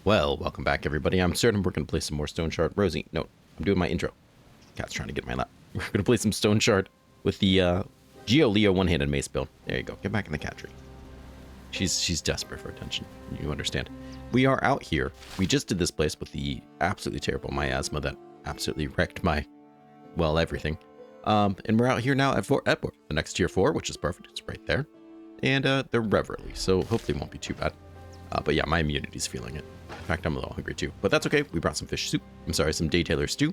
Well, welcome back, everybody. I'm certain we're going to play some more Stoneshard. Rosie, no, I'm doing my intro. Cat's trying to get my lap. We're going to play some Stoneshard with the Geo Leo one-handed mace build. There you go. Get back in the cat tree. She's desperate for attention. You understand. We are out here. We just did this place with the absolutely terrible miasma that absolutely wrecked my, well, everything. And we're out here now at Fort Etbert, the next tier 4, which is perfect. It's right there. And they're rev early, so hopefully it won't be too bad. But yeah, my immunity's feeling it. In fact, I'm a little hungry too. But that's okay. We brought some fish soup. I'm sorry, some day tailor stew.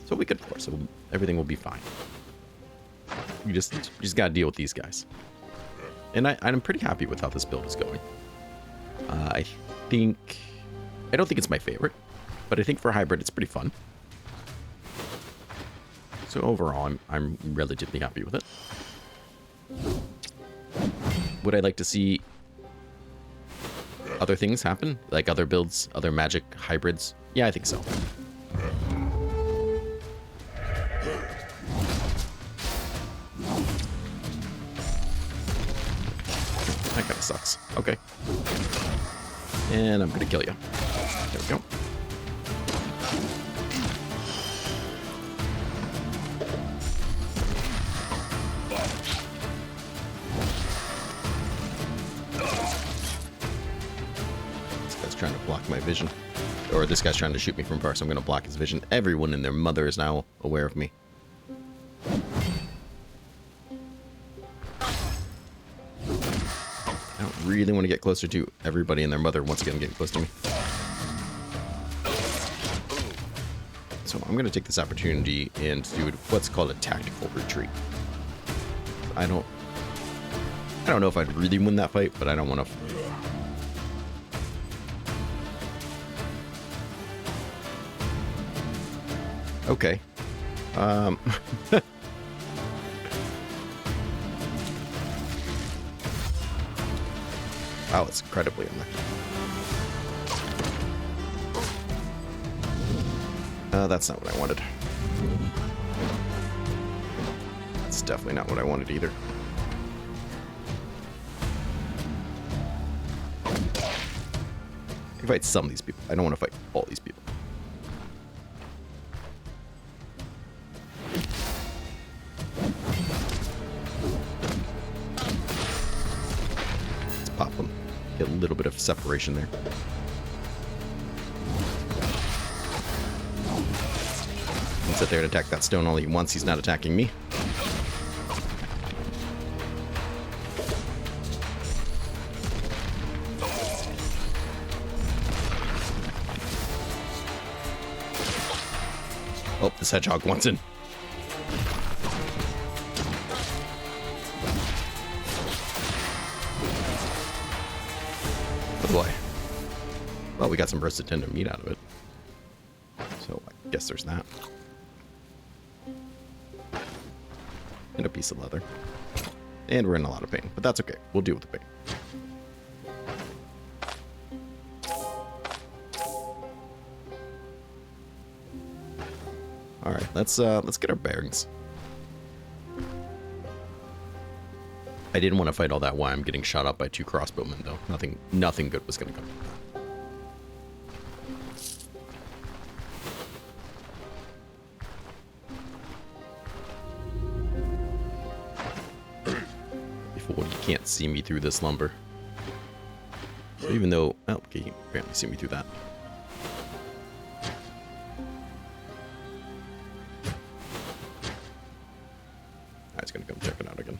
So we good for, so everything will be fine. We just gotta deal with these guys. And I'm pretty happy with how this build is going. I don't think it's my favorite, but I think for hybrid it's pretty fun. So overall, I'm relatively happy with it. Would I like to see other things happen? Like other builds, other magic hybrids? Yeah, I think so. That kind of sucks. Okay. And I'm gonna kill you. There we go. Trying to block my vision, or this guy's trying to shoot me from far, so I'm going to block his vision. Everyone and their mother is now aware of me. I don't really want to get closer to everybody and their mother once again getting close to me. So I'm going to take this opportunity and do what's called a tactical retreat. I don't know if I'd really win that fight, but I don't want to. Okay. Wow, it's incredibly unlucky. That's not what I wanted. That's definitely not what I wanted either. I can fight some of these people. I don't want to fight all these people. Pop them. Get a little bit of separation there. He can sit there and attack that stone all he wants. He's not attacking me. Oh, this hedgehog wants in. Oh boy. Well, we got some roasted tender meat out of it. So I guess there's that. And a piece of leather. And we're in a lot of pain, but that's okay. We'll deal with the pain. Alright, let's get our bearings. I didn't want to fight all that while I'm getting shot up by 2 crossbowmen, though. Nothing good was going to come. Before you can't see me through this lumber. So even though, oh, okay, you can apparently see me through that. It's going to come check it out again.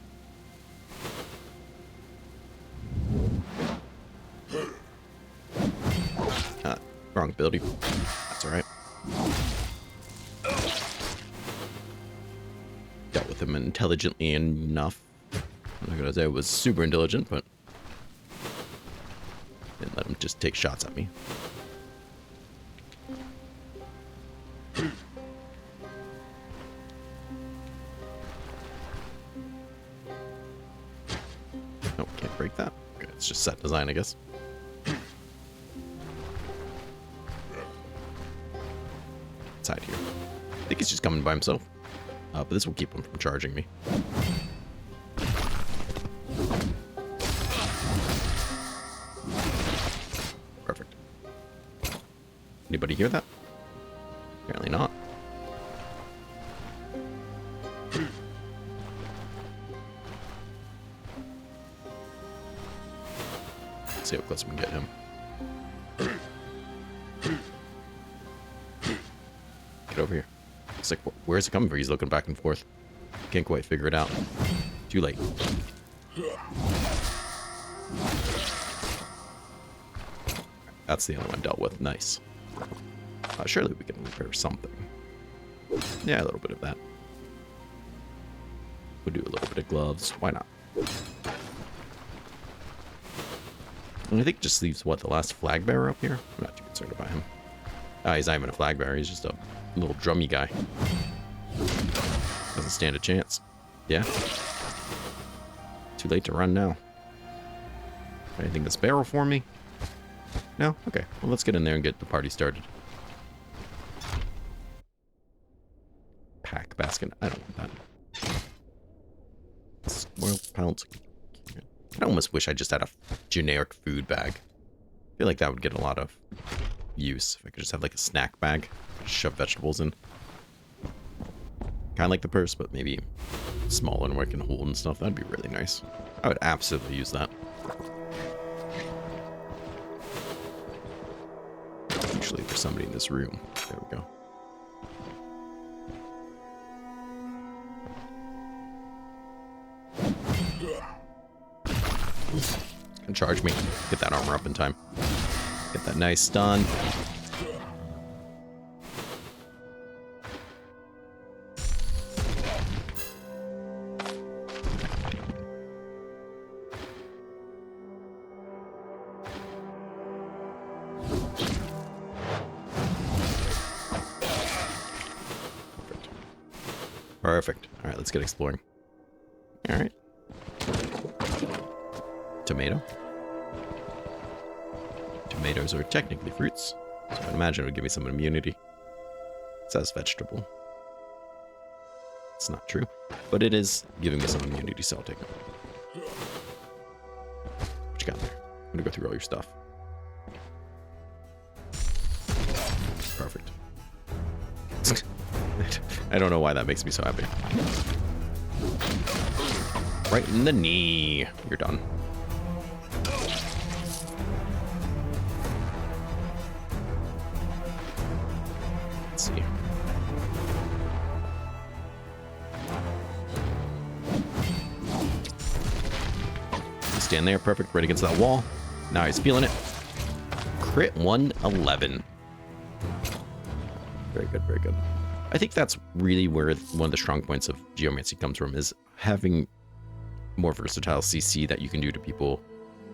Wrong ability. That's alright. Dealt with him intelligently enough. I'm not gonna say I was super intelligent, but didn't let him just take shots at me. Nope, can't break that. Okay, it's just set design, I guess. Hide here. I think he's just coming by himself. But this will keep him from charging me. Perfect. Anybody hear that? Apparently not. Let's see how close we can get him. Get over here. It's like, where's it coming from? He's looking back and forth. Can't quite figure it out. Too late. That's the only one dealt with. Nice. Surely we can repair something. Yeah, a little bit of that. We'll do a little bit of gloves. Why not? And I think it just leaves, what, the last flag bearer up here? I'm not too concerned about him. He's not even a flag bearer. He's just a little drummy guy. Doesn't stand a chance. Yeah. Too late to run now. Anything that's barrel for me? No? Okay. Well, let's get in there and get the party started. Pack basket. I don't want that. Spoiled pounds. I almost wish I just had a generic food bag. I feel like that would get a lot of use. If I could just have like a snack bag. Shove vegetables in. Kind of like the purse, but maybe smaller and where I can hold and stuff. That'd be really nice. I would absolutely use that. Usually there's somebody in this room. There we go. Can charge me. Get that armor up in time. Get that nice stun. Perfect. All right, let's get exploring. All right. Tomato. Tomatoes are technically fruits, so I'd imagine it would give me some immunity. It says vegetable. It's not true, but it is giving me some immunity, so I'll take it. What you got there? I'm gonna go through all your stuff. Perfect. I don't know why that makes me so happy. Right in the knee. You're done. Let's see. Stand there, perfect, right against that wall. Now he's feeling it. Crit 111. Very good, very good. I think that's really where one of the strong points of Geomancy comes from, is having more versatile CC that you can do to people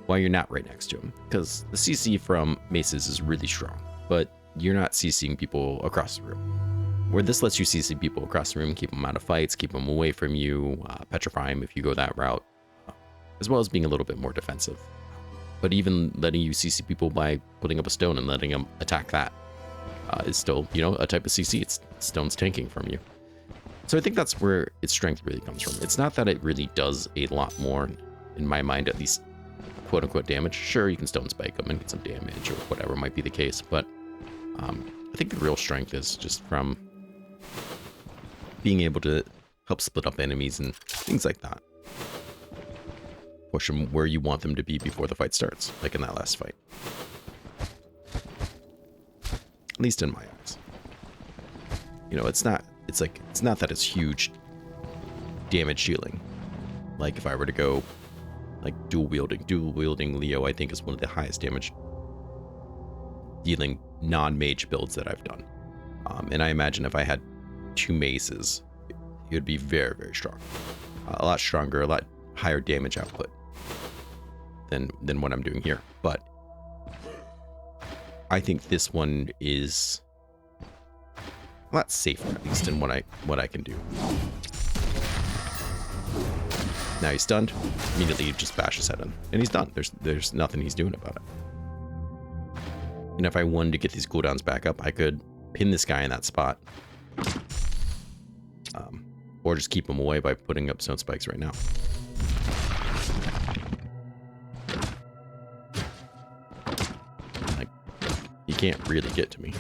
while you're not right next to them. Because the CC from Maces is really strong, but you're not CCing people across the room. Where this lets you CC people across the room, keep them out of fights, keep them away from you, petrify them if you go that route, as well as being a little bit more defensive. But even letting you CC people by putting up a stone and letting them attack that is still, you know, a type of CC. It's stones tanking from you. So I think that's where its strength really comes from. It's not that it really does a lot more, in my mind at least, quote-unquote damage. Sure, you can stone spike them and get some damage or whatever might be the case, but I think the real strength is just from being able to help split up enemies and things like that. Push them where you want them to be before the fight starts, like in that last fight. At least in my eyes. You know, it's not that it's huge damage dealing. Like if I were to go like dual wielding Leo, I think is one of the highest damage dealing non-mage builds that I've done. And I imagine if I had two maces, it would be very, very strong. A lot stronger, a lot higher damage output than what I'm doing here. But I think this one is a lot safer, at least in what I can do. Now he's stunned. Immediately you just bash his head in. And he's done. There's nothing he's doing about it. And if I wanted to get these cooldowns back up, I could pin this guy in that spot. Or just keep him away by putting up stone spikes right now. Like, you can't really get to me.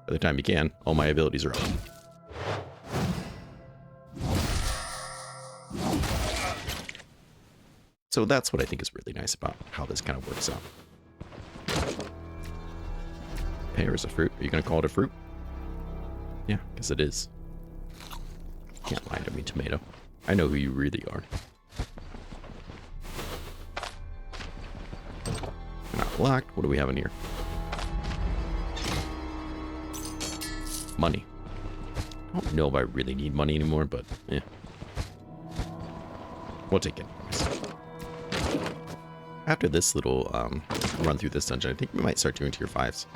By the time he can, all my abilities are up. So that's what I think is really nice about how this kind of works out. Pear is a fruit. Are you going to call it a fruit? Yeah, because it is. Can't lie to me, tomato. I know who you really are. You're not locked. What do we have in here? Money. I don't know if I really need money anymore, but yeah. We'll take it. After this little run through this dungeon, I think we might start doing tier 5s.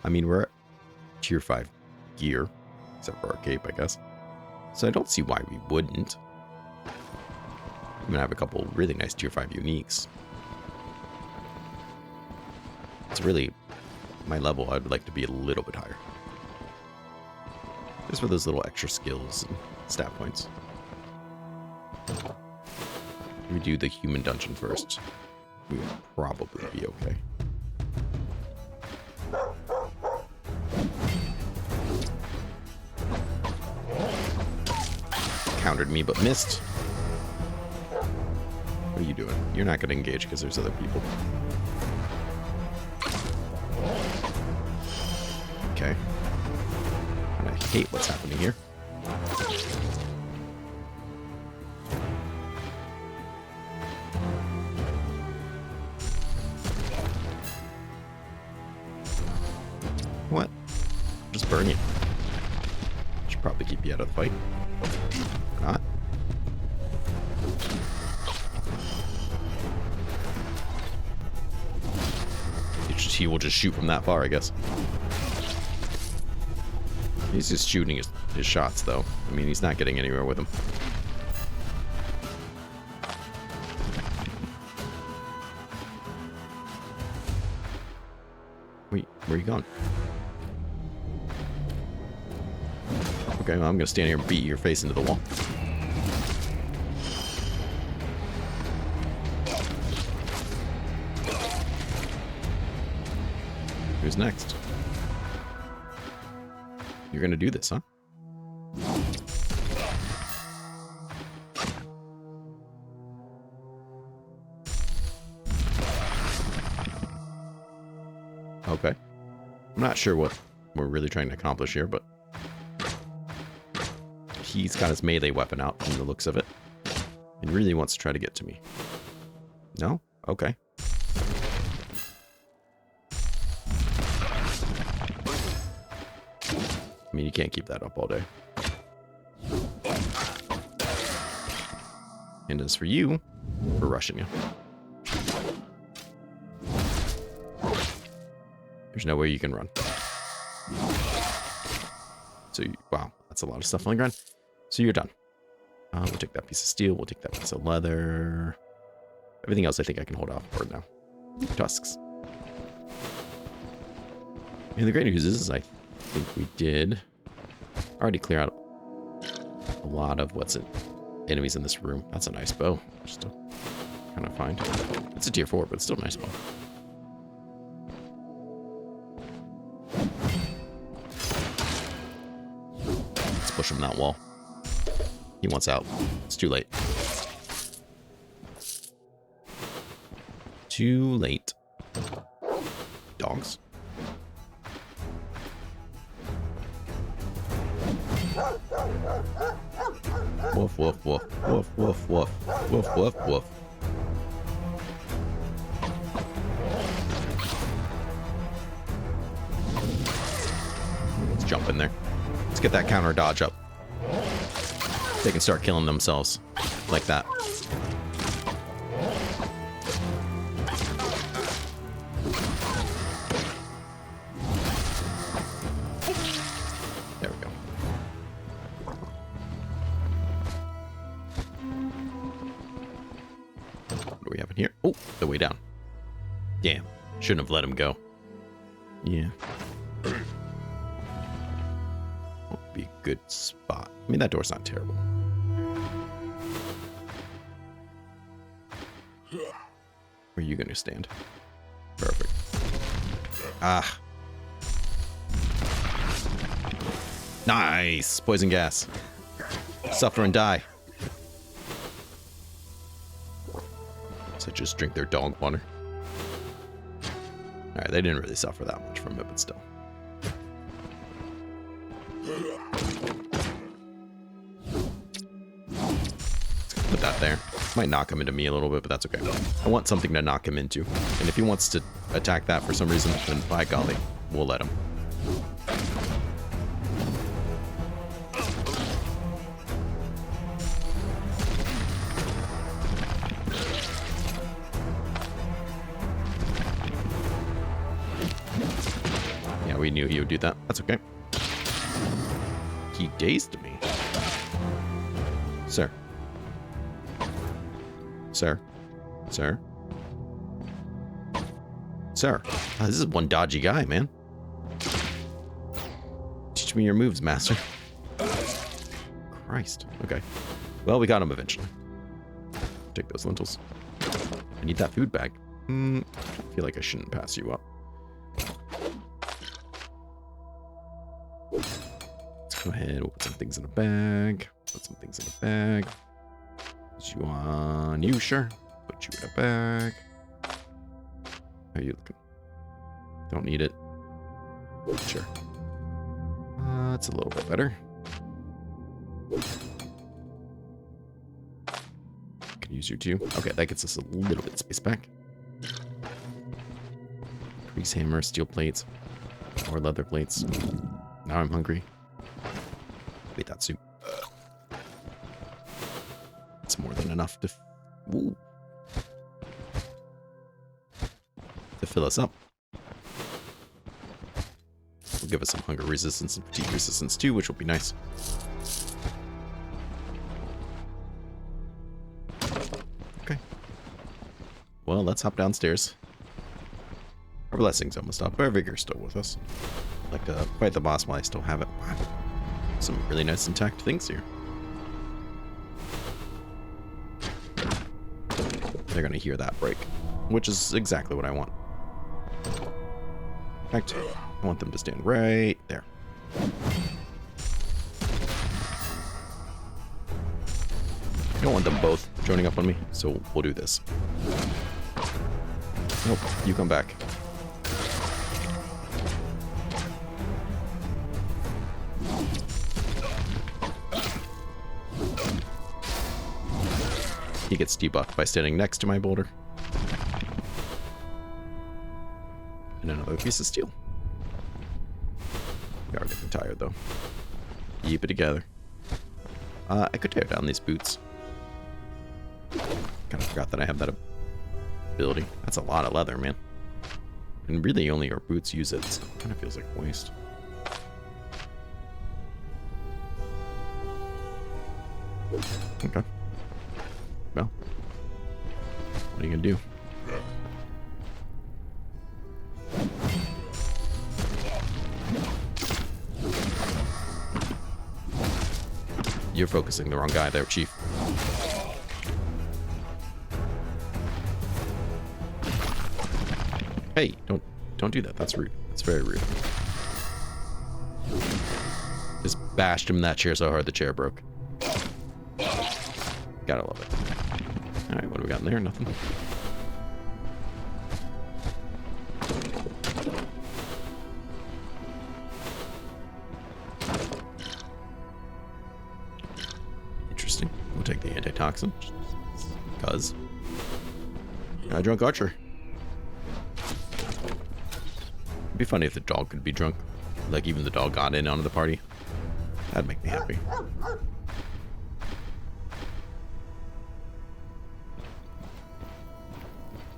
I mean, we're at tier 5 gear, except for our cape, I guess. So I don't see why we wouldn't. I'm going to have a couple really nice tier 5 uniques. It's really my level. I'd like to be a little bit higher. Just for those little extra skills and stat points. We do the human dungeon first. We will probably be okay. Countered me, but missed. What are you doing? You're not going to engage because there's other people. Okay. I hate what's happening here. What? Just burn you. Should probably keep you out of the fight. Not. He will just shoot from that far, I guess. He's just shooting his shots, though. I mean, he's not getting anywhere with them. Wait, where are you going? Okay, well, I'm gonna stand here and beat your face into the wall. Who's next? You're gonna do this, huh? Okay. I'm not sure what we're really trying to accomplish here, but he's got his melee weapon out from the looks of it. He really wants to try to get to me. No? Okay. I mean, you can't keep that up all day. And as for you, we're rushing you. There's no way you can run. So, wow, that's a lot of stuff on the ground. So you're done. We'll take that piece of steel. We'll take that piece of leather. Everything else I think I can hold off for now. Tusks. And the great news is I think we did already clear out a lot of enemies in this room. That's a nice bow. Just to kind of find. It's a tier 4, but it's still a nice bow. Let's push him in that wall. He wants out. It's too late. Too late. Dogs. Woof, woof, woof. Woof, woof, woof. Woof, woof, woof. Let's jump in there. Let's get that counter dodge up. They can start killing themselves like that. There we go. What do we have in here? Oh, the way down. Damn. Shouldn't have let him go. Yeah. Would be a good spot. I mean, that door's not terrible. Where are you going to stand? Perfect. Ah. Nice! Poison gas. Suffer and die. So just drink their dog water. Alright, they didn't really suffer that much from it, but still. Put that there. Might knock him into me a little bit, but that's okay. I want something to knock him into. And if he wants to attack that for some reason, then by golly, we'll let him. Yeah, we knew he would do that. That's okay. He dazed me. Sir. Sir. Sir. Sir. Oh, this is one dodgy guy, man. Teach me your moves, master. Christ. Okay. Well, we got him eventually. Take those lentils. I need that food bag. I feel like I shouldn't pass you up. Let's go ahead. We'll put some things in a bag. Put some things in a bag. Put you on you, sure. Put you in a bag. How are you looking? Don't need it. Sure. That's a little bit better. Can use your two. Okay, that gets us a little bit of space back. Grease hammer, steel plates, or leather plates. Now I'm hungry. Wait, that soup. It's more than enough to fill us up. Will give us some hunger resistance and fatigue resistance too, which will be nice. Okay. Well, let's hop downstairs. Our blessing's almost up. Our vigor's still with us. I'd like to fight the boss while I still have it. Wow. Some really nice intact things here. They're gonna hear that break, which is exactly what I want. In fact, I want them to stand right there. I don't want them both joining up on me, so we'll do this. Nope, you come back. He gets debuffed by standing next to my boulder. And another piece of steel. We are getting tired, though. Keep it together. I could tear down these boots. Kind of forgot that I have that ability. That's a lot of leather, man. And really only our boots use it, so it kind of feels like a waste. Okay. Well, what are you gonna do? You're focusing the wrong guy there, Chief. Hey, don't do that. That's rude. That's very rude. Just bashed him in that chair so hard the chair broke. Gotta love it. Alright, what do we got in there? Nothing. Interesting. We'll take the antitoxin. Cuz. Drunk archer. It'd be funny if the dog could be drunk. Like even the dog got in onto the party. That'd make me happy.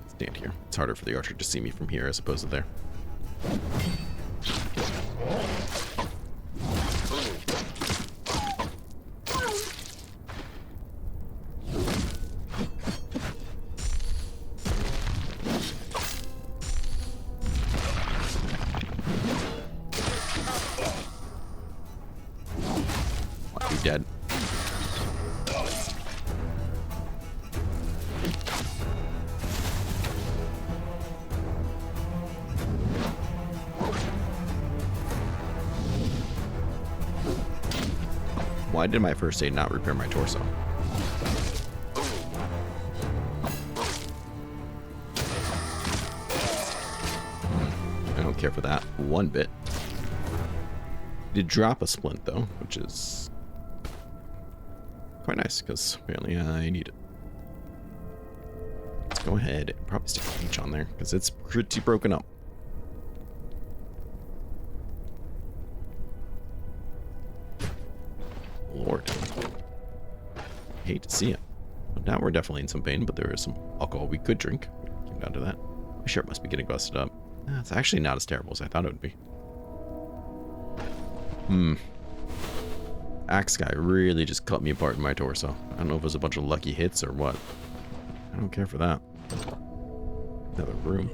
Stand here. It's harder for the archer to see me from here as opposed to there. You dead. Why did my first aid not repair my torso? I don't care for that one bit. Did drop a splint though, which is quite nice because apparently I need it. Let's go ahead and probably stick a H on there because it's pretty broken up. Lord. Hate to see it. But now we're definitely in some pain, but there is some alcohol we could drink. Came down to that. My shirt must be getting busted up. It's actually not as terrible as I thought it would be. Axe guy really just cut me apart in my torso. I don't know if it was a bunch of lucky hits or what. I don't care for that. Another room.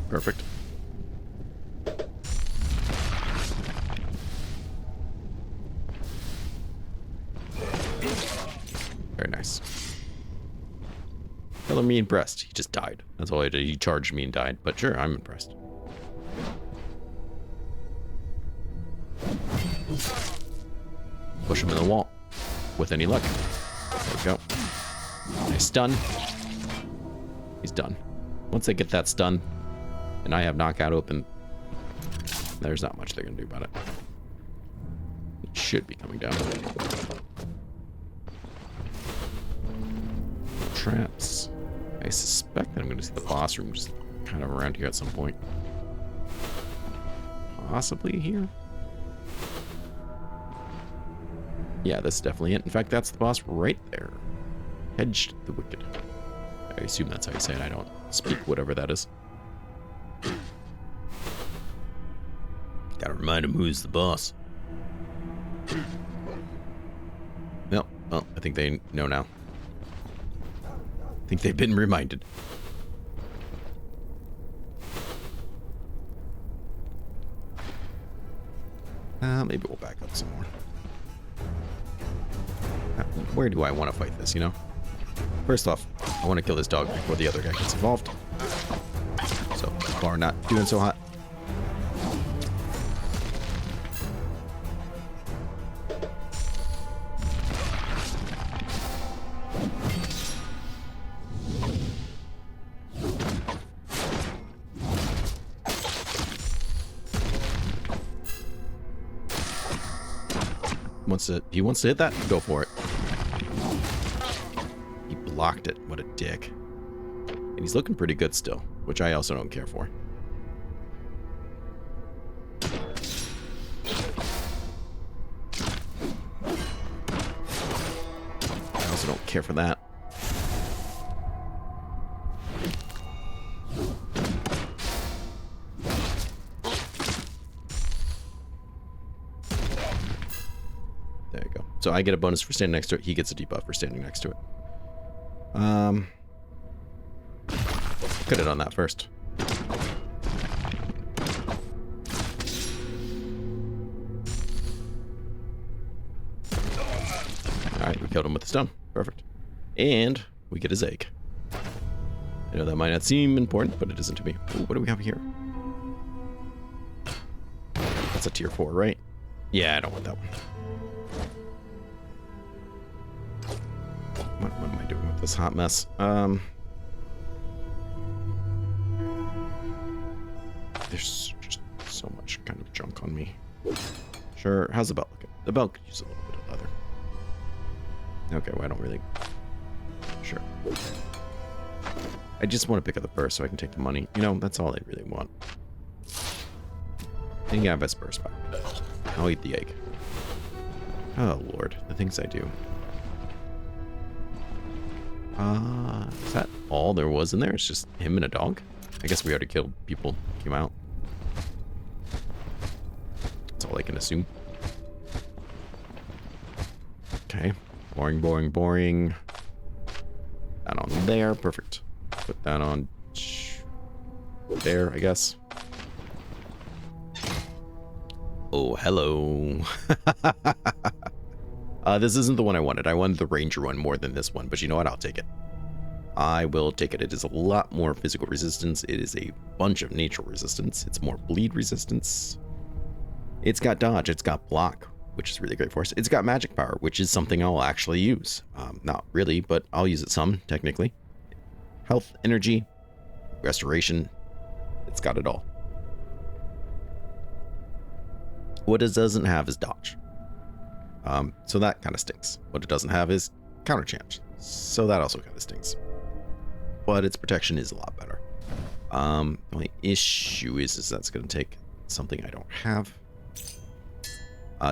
Perfect. Very nice. Color me impressed. He just died. That's all he did. He charged me and died. But sure, I'm impressed. Push him in the wall. With any luck. There we go. Nice stun. He's done. Once they get that stun, and I have knockout open, there's not much they're going to do about it. It should be coming down. Traps. I suspect that I'm going to see the boss room just kind of around here at some point. Possibly here? Yeah, that's definitely it. In fact, that's the boss right there. Hedged the Wicked. I assume that's how you say it. I don't speak whatever that is. Gotta remind him who's the boss. No, well, I think they know now. I think they've been reminded. Maybe we'll back up some more. Where do I want to fight this, you know? First off, I want to kill this dog before the other guy gets involved. So far, not doing so hot. He wants to hit that? Go for it. He blocked it. What a dick. And he's looking pretty good still, which I also don't care for. I also don't care for that. There you go. So I get a bonus for standing next to it. He gets a debuff for standing next to it. Could have done that first. Alright, we killed him with the stone. Perfect. And we get his egg. I know that might not seem important, but it isn't to me. Ooh, what do we have here? That's a tier 4, right? Yeah, I don't want that one. What am I doing with this hot mess? There's just so much kind of junk on me. Sure, how's the belt looking? The belt could use a little bit of leather. Okay, well, I don't really... Sure. I just want to pick up the purse so I can take the money. You know, that's all I really want. And yeah, best purse back. I'll eat the egg. Oh, Lord. The things I do. Is that all there was in there? It's just him and a dog? I guess we already killed people. Came out. That's all I can assume. Okay. Boring, boring, boring. That on there. Perfect. Put that on there, I guess. Oh, hello. This isn't the one I wanted. I wanted the ranger one more than this one, but you know what? I'll take it. I will take it. It is a lot more physical resistance. It is a bunch of natural resistance. It's more bleed resistance. It's got dodge. It's got block, which is really great for us. It's got magic power, which is something I'll actually use. Not really, but I'll use it some, technically. Health, energy, restoration. It's got it all. What it doesn't have is dodge. So that kind of stinks. What it doesn't have is counter champs. So that also kind of stinks. But its protection is a lot better. The only issue is that's going to take something I don't have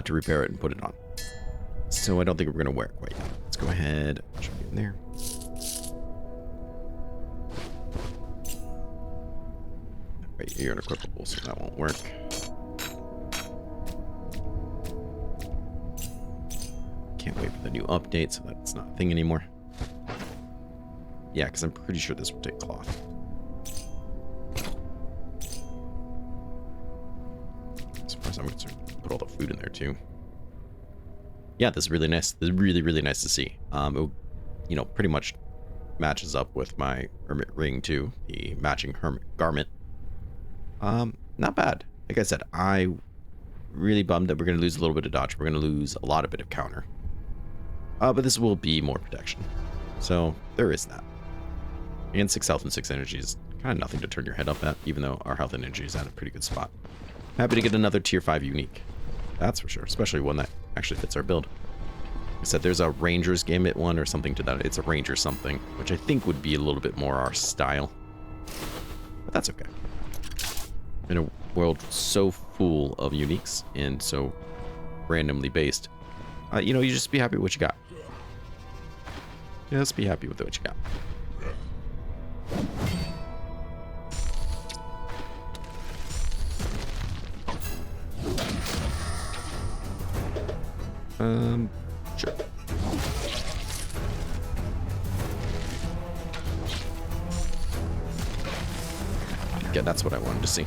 to repair it and put it on. So I don't think we're going to wear it quite yet. Let's go ahead. Should be in there. Wait, you're unequipable, so that won't work. Can't wait for the new update, so that's not a thing anymore. Yeah, because I'm pretty sure this will take cloth. As far as I'm concerned, put all the food in there too. Yeah, this is really nice. This is really, really nice to see. It, pretty much matches up with my hermit ring too, the matching hermit garment. Not bad. Like I said, I really bummed that we're going to lose a little bit of dodge. We're going to lose a lot of bit of counter. But this will be more protection. So there is that. And 6 health and 6 energy is kind of nothing to turn your head up at, even though our health and energy is at a pretty good spot. Happy to get another tier 5 unique. That's for sure, especially one that actually fits our build. Like I said, there's a Ranger's Gambit one or something to that. It's a Ranger something, which I think would be a little bit more our style. But that's okay. In a world so full of uniques and so randomly based, you just be happy with what you got. Just be happy with what you got. Sure. Yeah, that's what I wanted to see.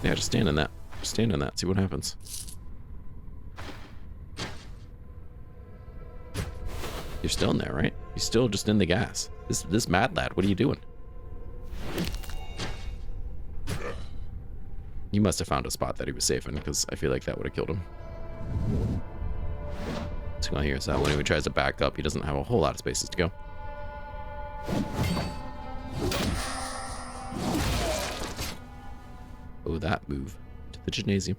Yeah, just stand in that. Just stand in that. See what happens. You're still in there, right? You're still just in the gas. This mad lad, what are you doing? He must have found a spot that he was safe in, because I feel like that would have killed him. What's going on here is that when he tries to back up, he doesn't have a whole lot of spaces to go. Oh, that move to the gymnasium.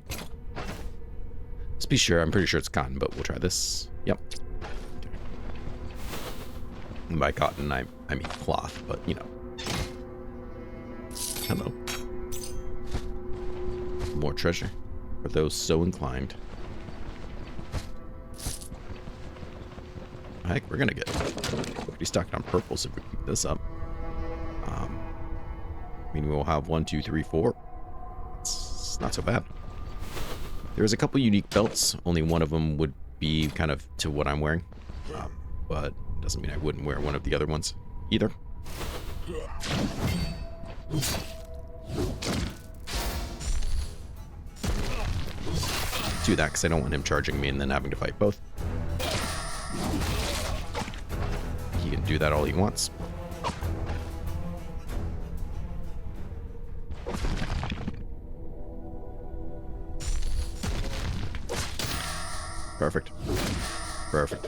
Let's be sure. I'm pretty sure it's cotton, but we'll try this. Yep. And by cotton, I mean cloth, but Hello. More treasure for those so inclined. Heck, we're gonna get pretty stuck on purples if we keep this up. I mean, we'll have 1, 2, 3, 4. It's not so bad. There's a couple unique belts. Only one of them would be kind of to what I'm wearing, but doesn't mean I wouldn't wear one of the other ones either. Do that because I don't want him charging me and then having to fight both. He can do that all he wants. Perfect. Perfect.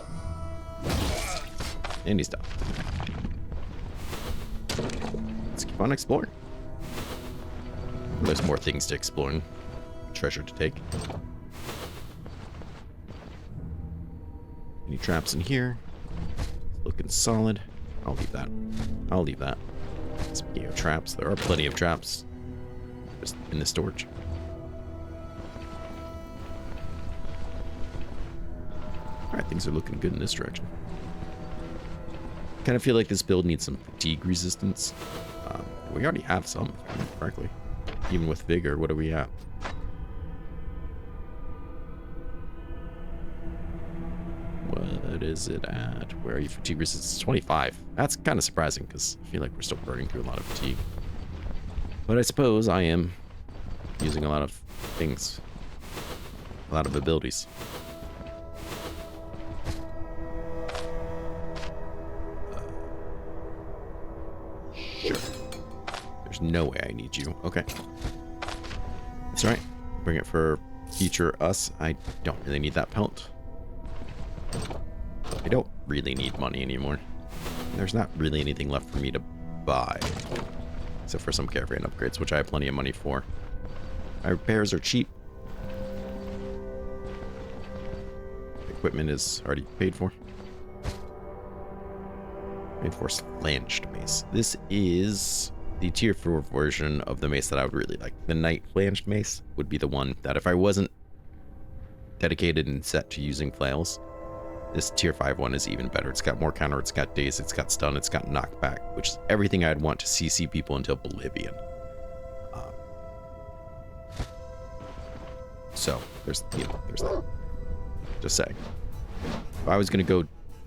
And he's done. Let's keep on exploring. There's more things to explore. Treasure to take. Any traps in here? Looking solid. I'll leave that. I'll leave that. Speaking of traps, there are plenty of traps just in the storage. Alright, things are looking good in this direction. Kind of feel like this build needs some fatigue resistance. We already have some, if I remember correctly. Even with vigor, what do we have? What is it at? Where are you? Fatigue resistance 25. That's kind of surprising because I feel like we're still burning through a lot of fatigue. But I suppose I am using a lot of things. A lot of abilities. no way I need you. Okay. That's right. Bring it for future us. I don't really need that pelt. I don't really need money anymore. There's not really anything left for me to buy. Except for some caravan upgrades, which I have plenty of money for. My repairs are cheap. Equipment is already paid for. Reinforced flanged mace. This is the tier 4 version of the mace that I would really like. The knight flanged mace would be the one that if I wasn't dedicated and set to using flails, this tier 5 one is even better. It's got more counter, it's got daze, it's got stun, it's got knockback, which is everything I'd want to CC people into oblivion. So there's that. Just saying. If I was gonna go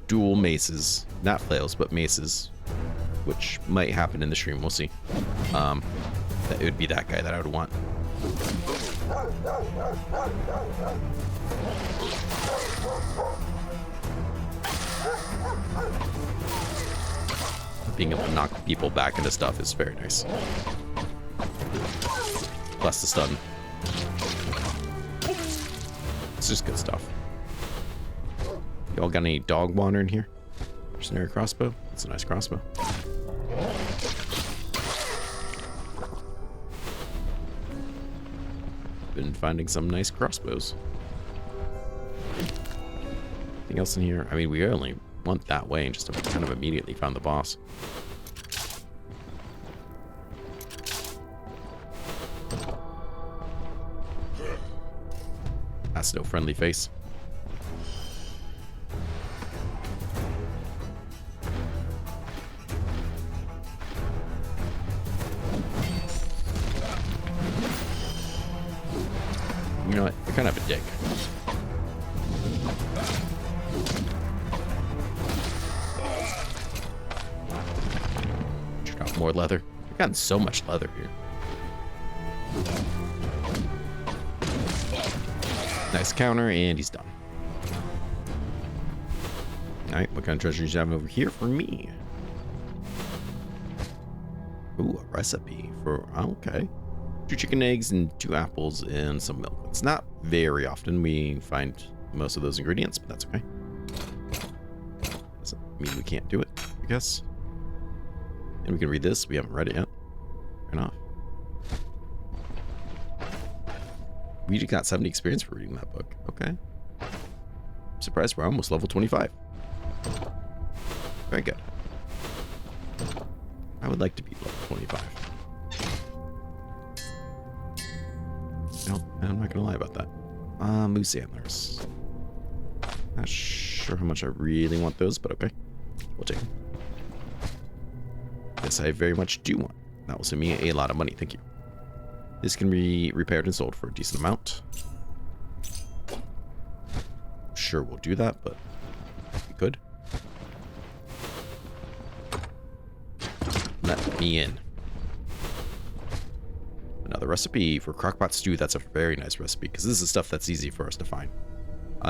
dual maces, not flails, but maces, which might happen in the stream, we'll see. It would be that guy that I would want. Being able to knock people back into stuff is very nice. Plus the stun. It's just good stuff. Y'all got any dog water in here? Mercenary crossbow? That's a nice crossbow. Been finding some nice crossbows. Anything else in here? I mean, we only went that way and just kind of immediately found the boss. That's no friendly face. You know what? You're kind of a dick. Drop more leather. I've gotten so much leather here. Nice counter, and he's done. Alright, what kind of treasures you have over here for me? Ooh, a recipe for... okay. 2 chicken eggs and 2 apples and some milk. It's not very often we find most of those ingredients, but that's okay. Doesn't mean we can't do it, I guess. And we can read this. We haven't read it yet. Fair enough. We just got 70 experience for reading that book. Okay. I'm surprised we're almost level 25. Very good. I would like to be level 25. No, I'm not gonna lie about that. Moose antlers. Not sure how much I really want those, but okay. We'll take them. Yes, I very much do want. That will send me a lot of money, thank you. This can be repaired and sold for a decent amount. Sure, we'll do that, but we could. Let me in. Another recipe for crockpot stew. That's a very nice recipe, because this is stuff that's easy for us to find.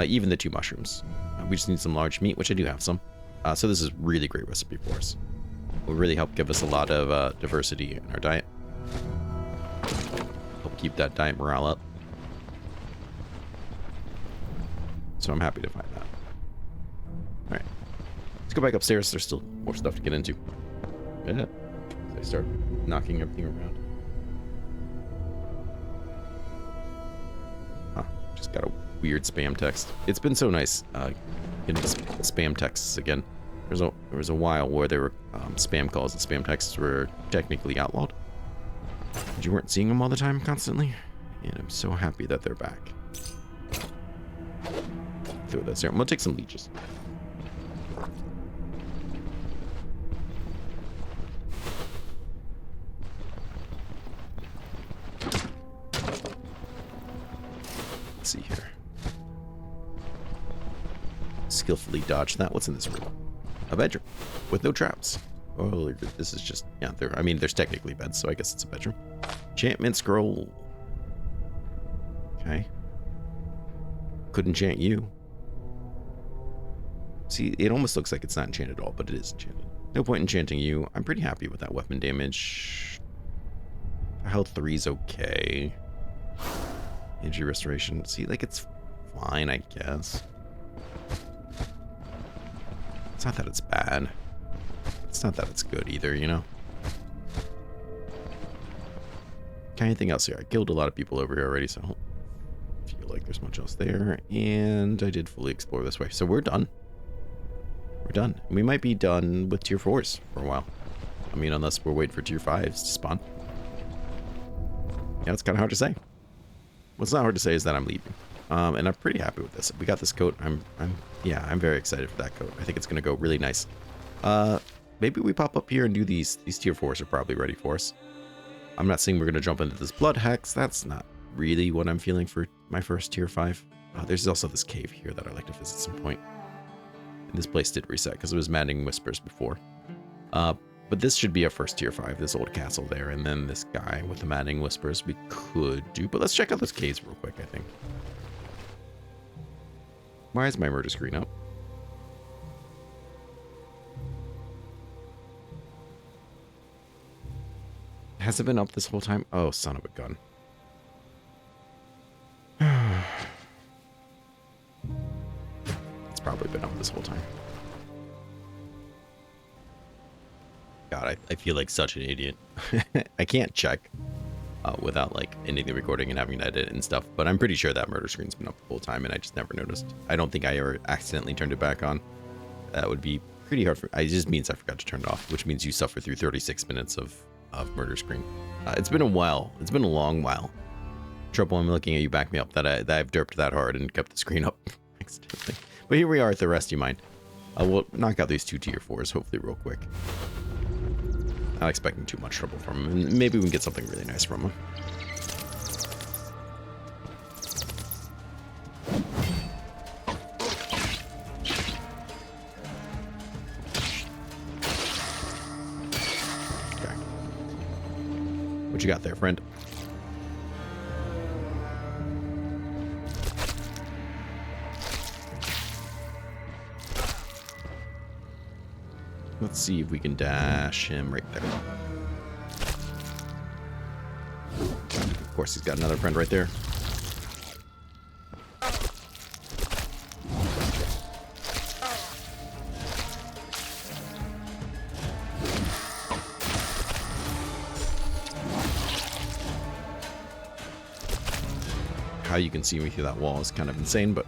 Even the 2 mushrooms. We just need some large meat, which I do have some. So this is a really great recipe for us. Will really help give us a lot of diversity in our diet. Help keep that diet morale up. So I'm happy to find that. Alright. Let's go back upstairs. There's still more stuff to get into. Yeah. I start knocking everything around. Huh. Just got a weird spam text. It's been so nice getting spam texts again. There was a while where there were spam calls and spam texts were technically outlawed. But you weren't seeing them all the time constantly. And I'm so happy that they're back. Throw that serum. We'll take some leeches. Let's see here. Skillfully dodge that. What's in this room? A bedroom with no traps. Oh, this is just, yeah, I mean, there's technically beds, so I guess it's a bedroom. Enchantment scroll. Okay. Could enchant you. See, it almost looks like it's not enchanted at all, but it is enchanted. No point enchanting you. I'm pretty happy with that weapon damage. Health 3 is okay. Injury restoration. See, like, it's fine, I guess. It's not that it's bad. It's not that it's good either, you know? Anything else here? I killed a lot of people over here already, so I don't feel like there's much else there. And I did fully explore this way. So we're done. We're done. We might be done with tier 4s for a while. I mean, unless we're waiting for tier 5s to spawn. Yeah, it's kind of hard to say. What's not hard to say is that I'm leaving. And I'm pretty happy with this. We got this coat. I'm very excited for that coat. I think it's going to go really nice. Maybe we pop up here and do these. These tier 4s are probably ready for us. I'm not saying we're going to jump into this blood hex. That's not really what I'm feeling for my first tier 5. There's also this cave here that I'd like to visit at some point. And this place did reset because it was Maddening Whispers before. But this should be a first tier 5, this old castle there, and then this guy with the Maddening Whispers we could do. But let's check out those caves real quick, I think. Why is my murder screen up? Has it been up this whole time? Oh, son of a gun. It's probably been up this whole time. God, I feel like such an idiot. I can't check without like ending the recording and having to edit and stuff, but I'm pretty sure that murder screen's been up the whole time and I just never noticed. I don't think I ever accidentally turned it back on. That would be pretty hard for... It just means I forgot to turn it off, which means you suffer through 36 minutes of murder screen. It's been a while. It's been a long while. Trouble, I'm looking at you back me up that I've derped that hard and kept the screen up accidentally. But here we are at the rescue mine. We'll knock out these 2 tier 4s hopefully real quick. Not expecting too much trouble from him, and maybe we can get something really nice from him. Okay. What you got there, friend? Let's see if we can dash him right there. Of course, he's got another friend right there. How you can see me through that wall is kind of insane, but...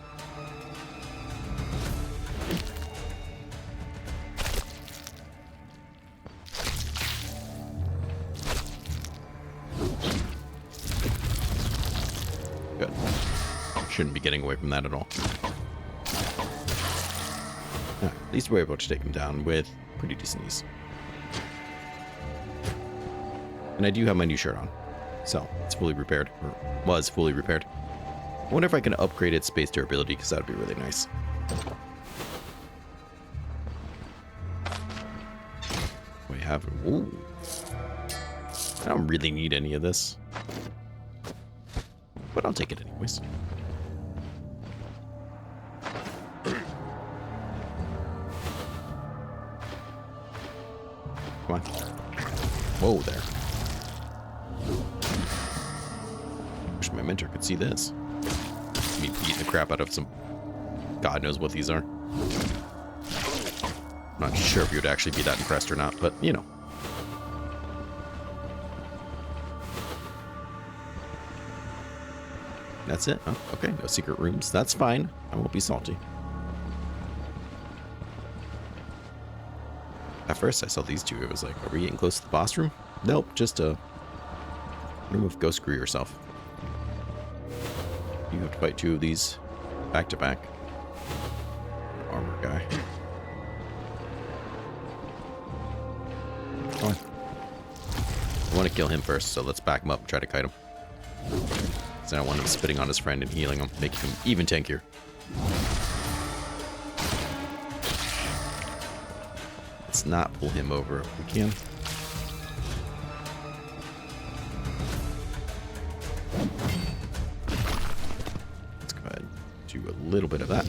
Good. Shouldn't be getting away from that at all. At least we're able to take him down with pretty decent ease. And I do have my new shirt on. So, it's fully repaired. Or was fully repaired. I wonder if I can upgrade its space durability, because that would be really nice. We have... Ooh. I don't really need any of this. But I'll take it anyways. Come on. Whoa there. Wish my mentor could see this. Me beating the crap out of some... God knows what these are. I'm not sure if you would actually be that impressed or not, but, you know. That's it? Oh, okay, no secret rooms. That's fine. I won't be salty. At first, I saw these two. It was like, are we getting close to the boss room? Nope, just a room of go screw yourself. You have to fight 2 of these back to back. Armor guy. Come on. I want to kill him first, so let's back him up and try to kite him. I don't want him spitting on his friend and healing him, making him even tankier. Let's not pull him over if we can. Let's go ahead and do a little bit of that.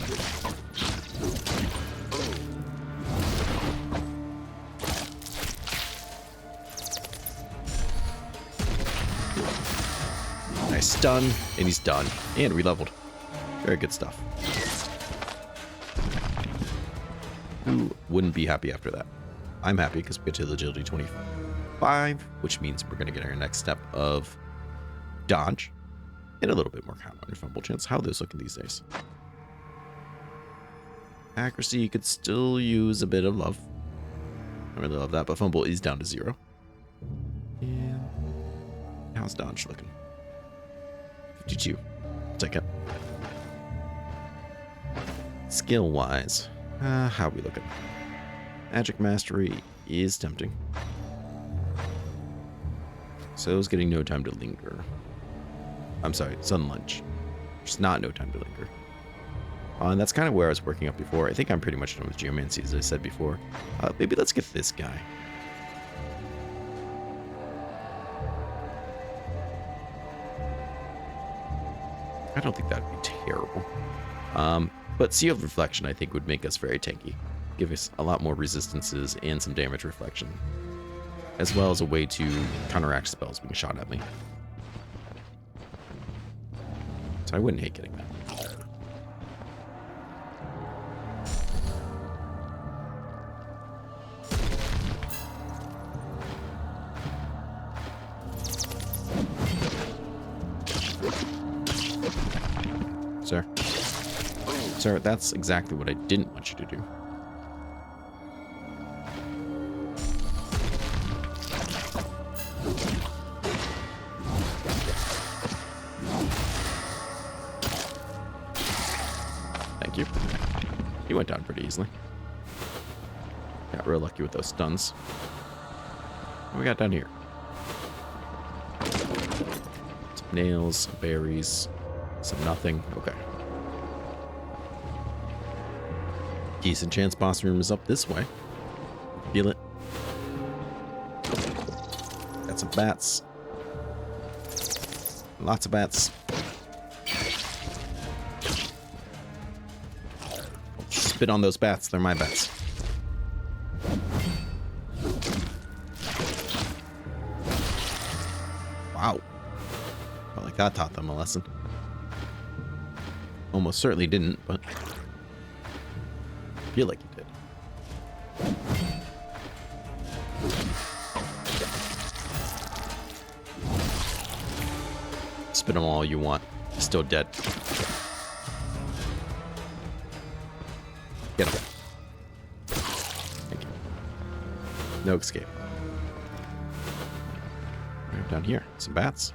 stun, and he's done. And re-leveled. Very good stuff. Who wouldn't be happy after that? I'm happy because we get to the agility 25, which means we're going to get our next step of dodge and a little bit more counter on your fumble chance. How are those looking these days? Accuracy could still use a bit of love. I really love that, but fumble is down to 0. And how's dodge looking? 52. I'll take it. Skill-wise, how are we looking? Magic Mastery is tempting. So is getting no time to linger. I'm sorry, Sun Lunge. Just not no time to linger. And that's kind of where I was working up before. I think I'm pretty much done with Geomancy, as I said before. Maybe let's get this guy. I don't think that'd be terrible. But Seal of Reflection, I think, would make us very tanky. Give us a lot more resistances and some damage reflection. As well as a way to counteract spells being shot at me. So I wouldn't hate getting that. Sir. Sir, that's exactly what I didn't want you to do. Thank you. He went down pretty easily. Got real lucky with those stuns. What we got down here? Some nails, some berries, some nothing. Okay. Decent chance boss room is up this way. Feel it. Got some bats. Lots of bats. Spit on those bats. They're my bats. Wow. Felt like that taught them a lesson. Almost certainly didn't, but I feel like he did. Spit them all you want. Still dead. Get him. Thank you. No escape. Right down here. Some bats.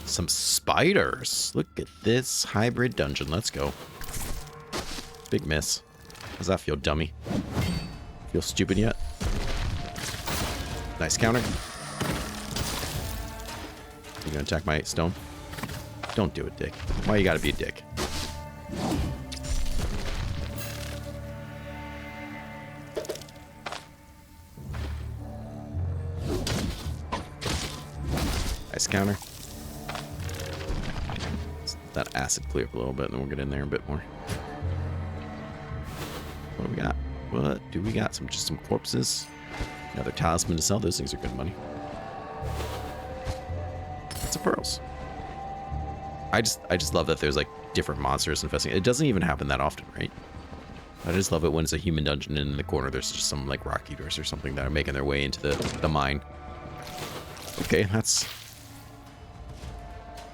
Some spiders. Look at this hybrid dungeon. Let's go. Big miss. Does that feel, dummy? Feel stupid yet? Nice counter. You gonna attack my stone? Don't do it, dick. Why you gotta be a dick? Nice counter. That acid clear up a little bit, and then we'll get in there a bit more. What do we got? What do we got? Just some corpses. Another talisman to sell. Those things are good money. Lots of pearls. I just love that there's like different monsters infesting. It doesn't even happen that often, right? I just love it when it's a human dungeon and in the corner there's just some like rock eaters or something that are making their way into the mine. Okay, that's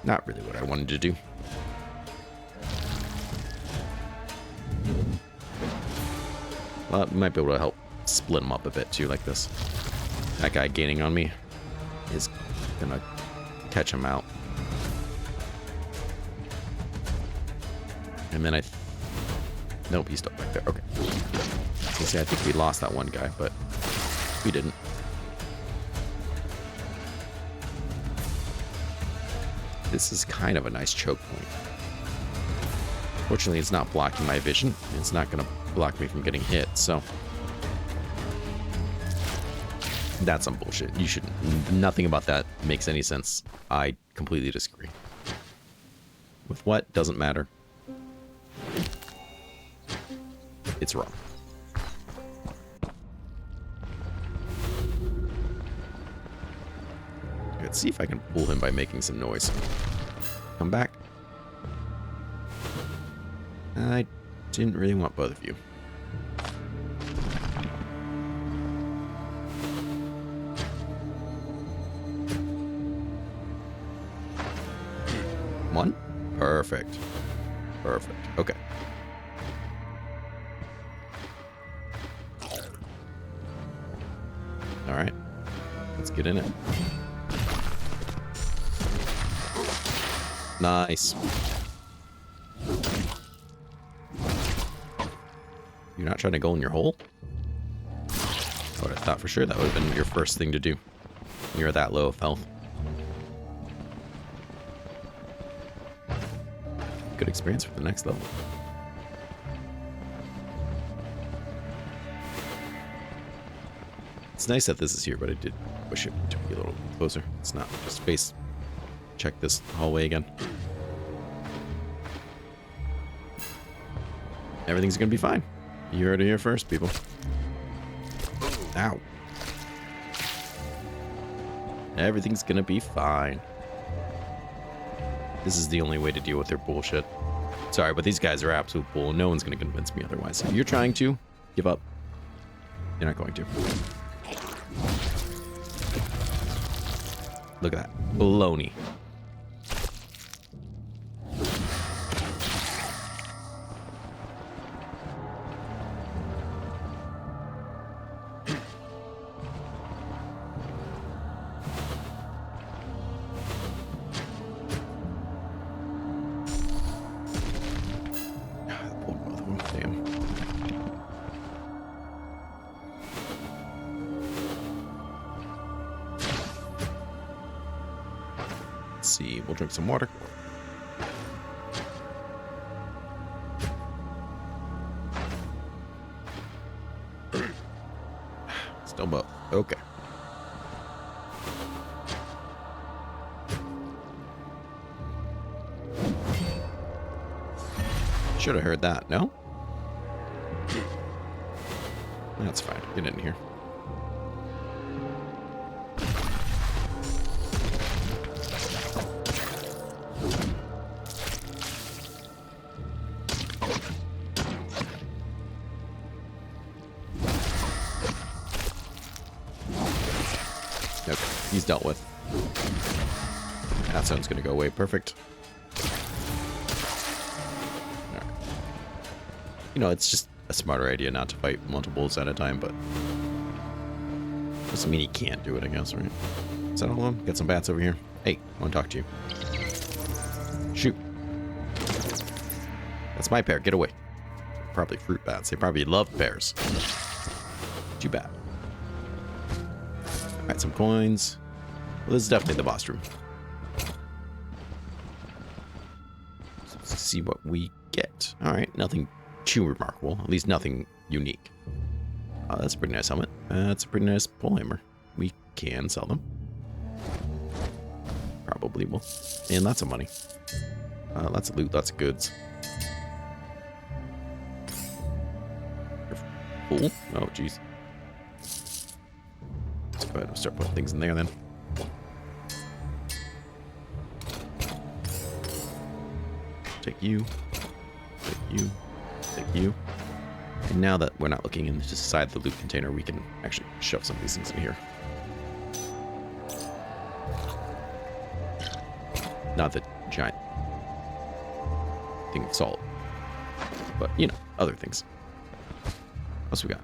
not really what I wanted to do. Well, we might be able to help split them up a bit too, like this. That guy gaining on me is gonna catch him out. And then nope, he's still back there. Okay. So see, I think we lost that one guy, but we didn't. This is kind of a nice choke point. Fortunately, it's not blocking my vision. It's not going to block me from getting hit, so that's some bullshit. You should. Nothing about that makes any sense. I completely disagree. With what? Doesn't matter. It's wrong. Let's see if I can pull him by making some noise. come back. I didn't really want both of you. One? Perfect. Perfect. Okay. All right. Let's get in it. Nice. You're not trying to go in your hole? I would have thought for sure that would have been your first thing to do. You're that low of health. Good experience for the next level. It's nice that this is here, but I did wish it to be a little closer. It's not just space. Check this hallway again. Everything's gonna be fine. You heard it here first, people. Ow. Everything's gonna be fine. This is the only way to deal with their bullshit. Sorry, but these guys are absolute bull. No one's gonna convince me otherwise. If you're trying to, give up. You're not going to. Look at that. Baloney. See, we'll drink some water. Still both. Okay. Should have heard that, no? That's fine. Get in here. Okay, he's dealt with. That sound's gonna go away. Perfect. Right. You know, it's just a smarter idea not to fight multiples at a time, but doesn't mean he can't do it, I guess, right? Is that all of them? Got some bats over here. Hey, I want to talk to you. Shoot. That's my pair. Get away. Probably fruit bats. They probably love bears. Too bad. Alright, some coins. Well, this is definitely the boss room. So let's see what we get. Alright, nothing too remarkable. At least nothing unique. That's a pretty nice helmet. That's a pretty nice pole hammer. We can sell them. Probably will. And lots of money. Lots of loot, lots of goods. Cool. Oh, jeez. Let's go ahead and start putting things in there then. Take you. Take you. Take you. And now that we're not looking inside the loot container, we can actually shove some of these things in here. Not the giant thing of salt, but, you know, other things. What else we got?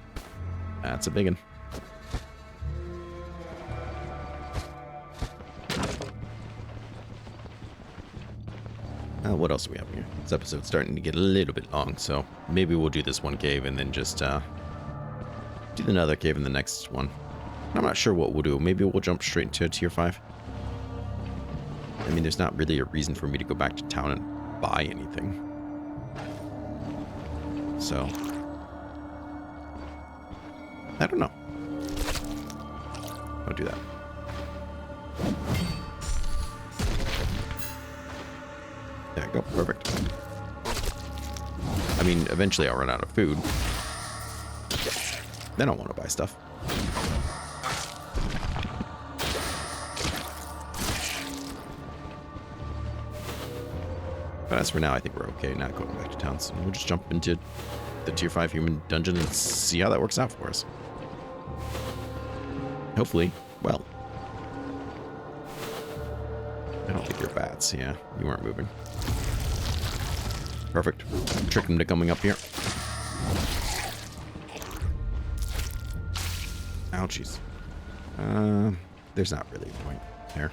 That's a big one. What else do we have here? This episode's starting to get a little bit long, so maybe we'll do this one cave and then just do another cave in the next one. I'm not sure what we'll do. Maybe we'll jump straight into tier 5. I mean, there's not really a reason for me to go back to town and buy anything. So, I don't know. I'll do that. There you go. Perfect. I mean, eventually I'll run out of food. Then I'll want to buy stuff. But as for now, I think we're okay not going back to town. So we'll just jump into the tier 5 human dungeon and see how that works out for us. Hopefully, well. I don't think you're bats. Yeah, you weren't moving. Perfect. Trick them to coming up here. Ouchies. There's not really a point there.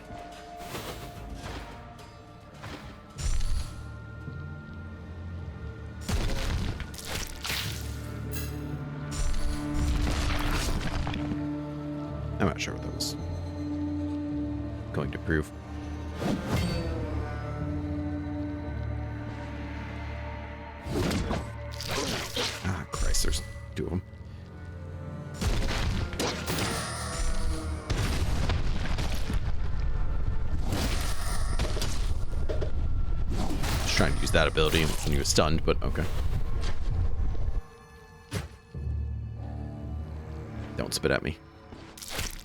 I'm not sure what that was going to prove. Ah, Christ, there's 2 of them. Just trying to use that ability when he was stunned, but okay. Don't spit at me.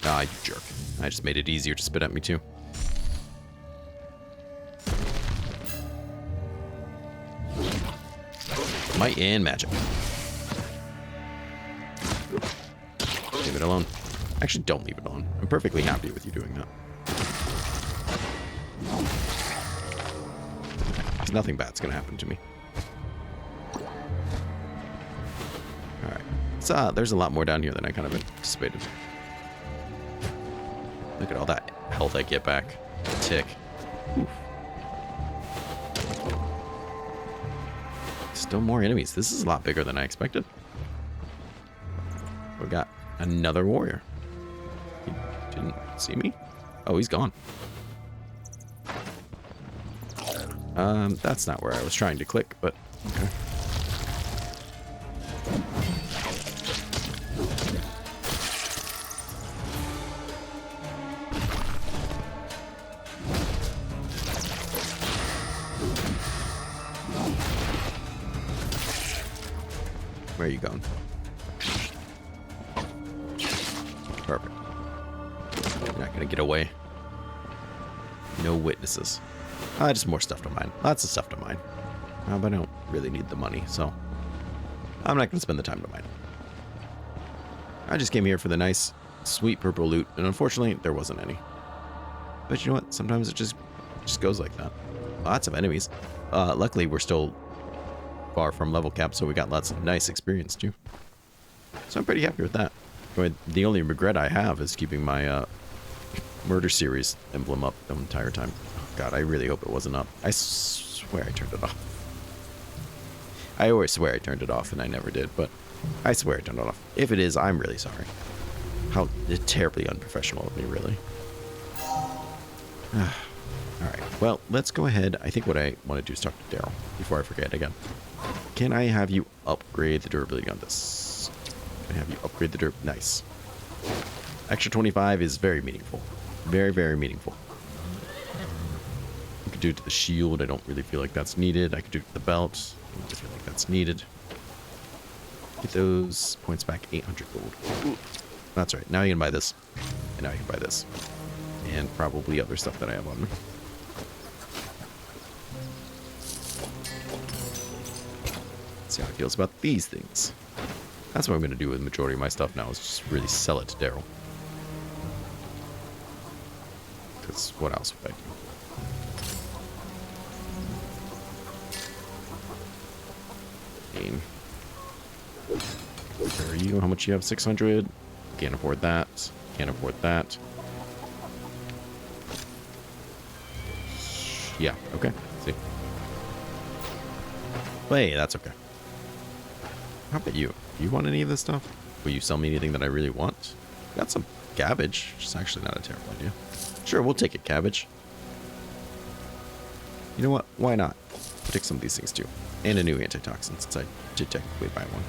Ah, you jerk. I just made it easier to spit at me, too. Might and magic. Leave it alone. Actually, don't leave it alone. I'm perfectly happy with you doing that. There's nothing bad's gonna happen to me. Alright. So, there's a lot more down here than I kind of anticipated. Look at all that health I get back. Tick. Oof. Still more enemies. This is a lot bigger than I expected. We got another warrior. He didn't see me? Oh, he's gone. That's not where I was trying to click, but okay. Where are you going? Perfect. You're not gonna get away. No witnesses. Just more stuff to mine. Lots of stuff to mine. But I don't really need the money, so I'm not gonna spend the time to mine. I just came here for the nice, sweet purple loot, and unfortunately, there wasn't any. But you know what? Sometimes it just goes like that. Lots of enemies. Luckily, we're still far from level cap, so we got lots of nice experience too. So I'm pretty happy with that. The only regret I have is keeping my murder series emblem up the entire time. Oh God, I really hope it wasn't up. I swear I turned it off. I always swear I turned it off, and I never did, but I swear I turned it off. If it is, I'm really sorry. How terribly unprofessional of me, really. Alright, well, let's go ahead. I think what I want to do is talk to Daryl before I forget again. Can I have you upgrade the durability on this? Can I have you upgrade the durability? Nice. Extra 25 is very meaningful. Very, very meaningful. I could do it to the shield. I don't really feel like that's needed. I could do it to the belt. I don't feel like that's needed. Get those points back. 800 gold. Ooh. That's right. Now you can buy this. And now you can buy this. And probably other stuff that I have on me. See how he feels about these things. That's what I'm going to do with the majority of my stuff now, is just really sell it to Daryl. Because what else would I do? Where are you? How much you have? 600? Can't afford that. Can't afford that. Yeah, okay. See. But hey, that's okay. How about you? Do you want any of this stuff? Will you sell me anything that I really want? Got some cabbage, which is actually not a terrible idea. Sure, we'll take it, cabbage. You know what? Why not? I'll take some of these things too. And a new antitoxin, since I did technically buy one.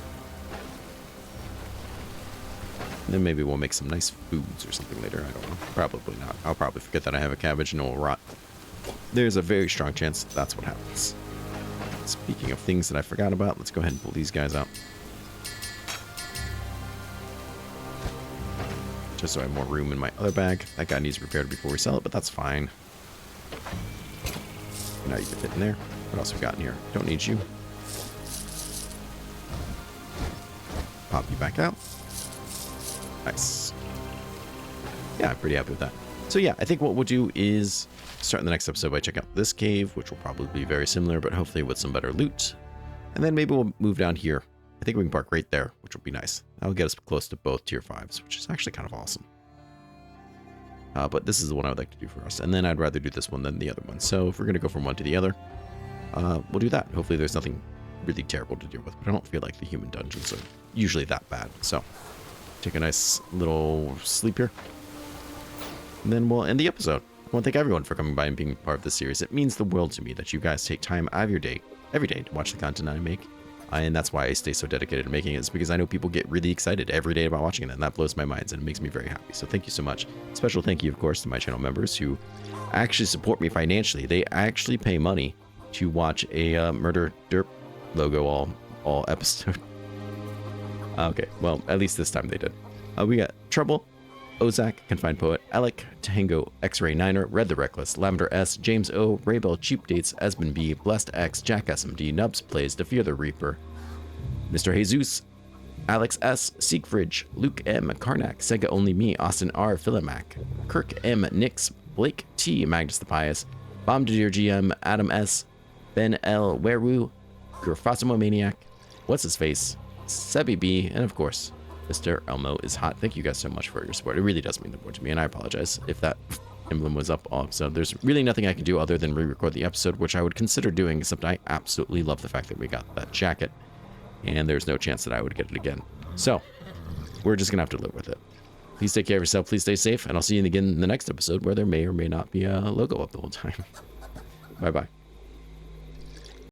And then maybe we'll make some nice foods or something later. I don't know. Probably not. I'll probably forget that I have a cabbage and it will rot. There's a very strong chance that's what happens. Speaking of things that I forgot about, let's go ahead and pull these guys out. Just so I have more room in my other bag. That guy needs repaired before we sell it, but that's fine. Now you can fit in there. What else we got in here? Don't need you. Pop you back out. Nice. Yeah, I'm pretty happy with that. So yeah, I think what we'll do is start in the next episode by checking out this cave, which will probably be very similar, but hopefully with some better loot. And then maybe we'll move down here. I think we can park right there, which will be nice. That'll get us close to both tier 5s, which is actually kind of awesome. But this is the one I would like to do for us. And then I'd rather do this one than the other one. So if we're going to go from one to the other, we'll do that. Hopefully there's nothing really terrible to deal with, but I don't feel like the human dungeons are usually that bad. So take a nice little sleep here. And then we'll end the episode. I want to thank everyone for coming by and being part of this series. It means the world to me that you guys take time out of your day, every day, to watch the content I make. And that's why I stay so dedicated to making it. It's because I know people get really excited every day about watching it, and that blows my mind, and it makes me very happy. So thank you so much. Special thank you, of course, to my channel members who actually support me financially. They actually pay money to watch a Murder Derp logo all episode. Okay, well, at least this time they did. We got Trouble, Ozak, Confined Poet, Alec, Tango, X-Ray Niner, Red the Reckless, Lavender S, James O, Raybell, Cheap Dates, Esmond B, Blessed X, Jack SMD, Nubs Plays, The Fear the Reaper, Mr. Jesus, Alex S, Siegfried, Luke M, Karnak, Sega Only Me, Austin R, Philomac, Kirk M, Nix, Blake T, Magnus the Pious, Bombardier GM, Adam S, Ben L, Weru, Grafosimo Maniac, What's His Face, Sebi B, and of course, Mr. Elmo is hot. Thank you guys so much for your support. It really does mean the world to me, and I apologize if that emblem was up all episode. There's really nothing I can do other than re-record the episode, which I would consider doing, except I absolutely love the fact that we got that jacket, and there's no chance that I would get it again. So, we're just going to have to live with it. Please take care of yourself, please stay safe, and I'll see you again in the next episode where there may or may not be a logo up the whole time. Bye-bye.